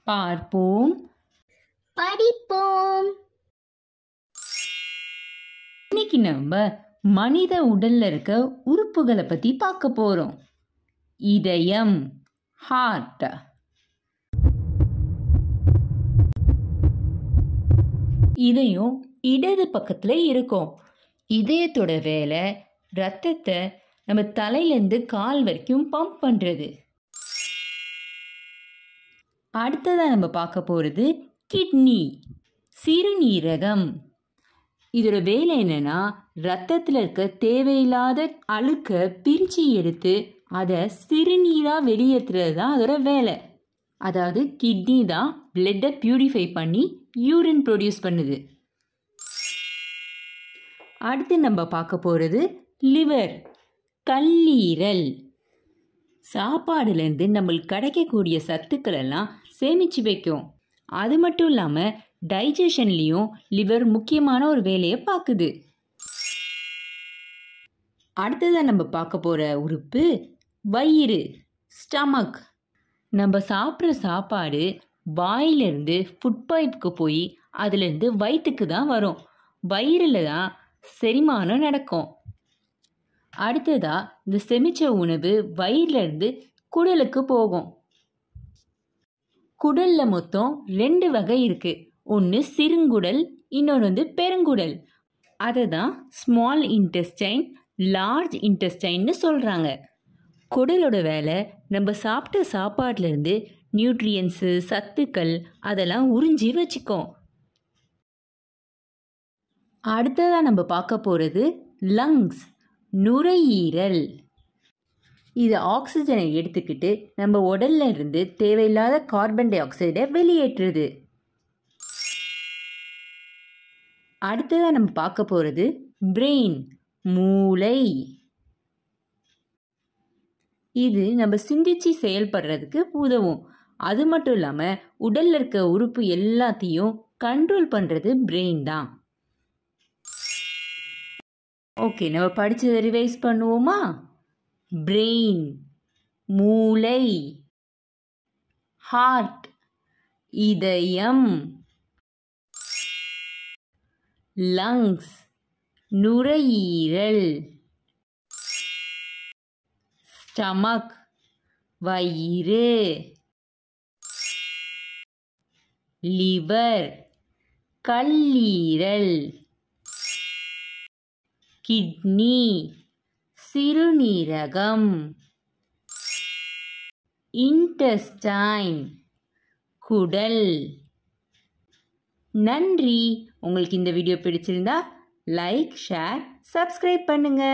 பார்ப்போம், படிப்போம். இன்னைக்கு நம்ம மனித உடல்ல இருக்க உறுப்புகளை பத்தி பார்க்க போறோம். இதயம், ஹார்ட். இதயம் இடது பக்கத்துல இருக்கும். இதயத்தோட வேலை ரத்தத்தை நம்ம தலையிலேருந்து கால் வரைக்கும் பம்ப் பண்றது. அடுத்ததாக நம்ம பார்க்க போகிறது கிட்னி, சிறுநீரகம். இதோட வேலை என்னன்னா ரத்தத்தில் இருக்க தேவையில்லாத அழுக்கை பிரித்து எடுத்து அதை சிறுநீராக வெளியேற்றுறது தான் அதோட வேலை. அதாவது கிட்னி தான் பிளட்டை பியூரிஃபை பண்ணி யூரின் ப்ரொடியூஸ் பண்ணுது. அடுத்து நம்ம பார்க்க போகிறது லிவர், கல்லீரல். சாப்பாடுலேருந்து நம்மளுக்கு கிடைக்கக்கூடிய சத்துக்கள் எல்லாம் சேமித்து வைக்கும். அது மட்டும் இல்லாமல் டைஜஷன்லேயும் லிவர் முக்கியமான ஒரு வேலையை பார்க்குது. அடுத்ததாக நம்ம பார்க்க போகிற உறுப்பு வயிறு, ஸ்டமக். நம்ம சாப்பிட்ற சாப்பாடு வாயிலிருந்து ஃபுட் பைப்புக்கு போய் அதுலேருந்து வயிற்றுக்கு தான் வரும். வயிறில் தான் செரிமானம் நடக்கும். அடுத்ததாக இந்த செமிச்ச உணவு வயிறிலிருந்து குடலுக்கு போகும். குடலில் மொத்தம் 2 வகை இருக்குது. ஒன்று சிறுங்குடல், இன்னொன்று பெருங்குடல். அதை தான் ஸ்மால் இன்டெஸ்டைன், லார்ஜ் இன்டெஸ்டைன்னு சொல்கிறாங்க. குடலோட வேலை நம்ம சாப்பிட்ட சாப்பாட்டிலேருந்து நியூட்ரியன்ஸு, சத்துக்கள் அதெல்லாம் உறிஞ்சி வச்சுக்கும். அடுத்ததாக நம்ம பார்க்க போகிறது லங்ஸ், நுரையீரல். இது ஆக்சிஜனை எடுத்துக்கிட்டு நம்ம உடல்ல இருந்து தேவையில்லாத கார்பன் டை ஆக்சைடை வெளியேற்றுது. அடுத்ததாக நம்ம பார்க்க போகிறது பிரெயின், மூளை. இது நம்ம சிந்திச்சு செயல்படுறதுக்கு உதவும். அது மட்டும் இல்லாமல் உடல்ல இருக்க உறுப்பு எல்லாத்தையும் கண்ட்ரோல் பண்ணுறது பிரெயின் தான். ஓகே, நம்ம படித்ததை ரிவைஸ் பண்ணுவோமா? பிரெயின், மூளை. ஹார்ட், இதயம். லங்ஸ், நுரையீரல். ஸ்டமக், வயிறு. லிவர், கல்லீரல். கிட்னி, சிறுநீரகம். இன்டெஸ்டைன், குடல். நன்றி. உங்களுக்கு இந்த வீடியோ பிடிச்சிருந்தா லைக், ஷேர், சப்ஸ்கிரைப் பண்ணுங்க.